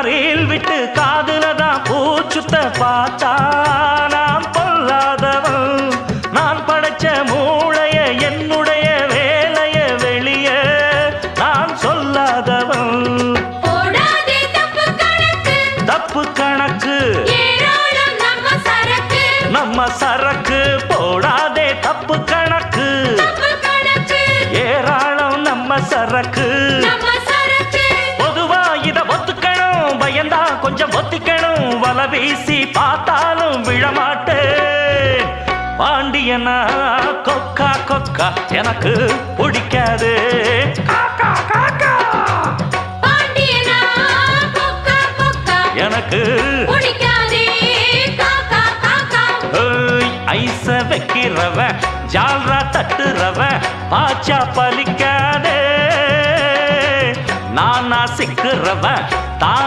Reel விட்டு காதுல தான் பூச்சுத்த பார்த்தா நான் பொல்லாதவன். நான் படைச்ச மூளைய என்னுடைய வேலைய வெளிய நான் சொல்லாதவன். தப்பு கணக்கு நம்ம சரக்கு போடாதே தப்பு கணக்கு ஏராளம் நம்ம சரக்கு. பொதுவா இத ஒத்துக்கணும் பயந்தா கொஞ்சம் ஒத்திக்கணும் வல வீசி பார்த்தாலும் விழமாட்டேன். பாண்டியனா கொக்கா கொக்கா எனக்கு பிடிக்காது. காக்கா காக்கா எனக்கு ஐச வைக்கிறவன் ஜால்ரா தட்டுறவன் பாச்சா பலிக்காதே. நானா சிக்கிறவன் தான்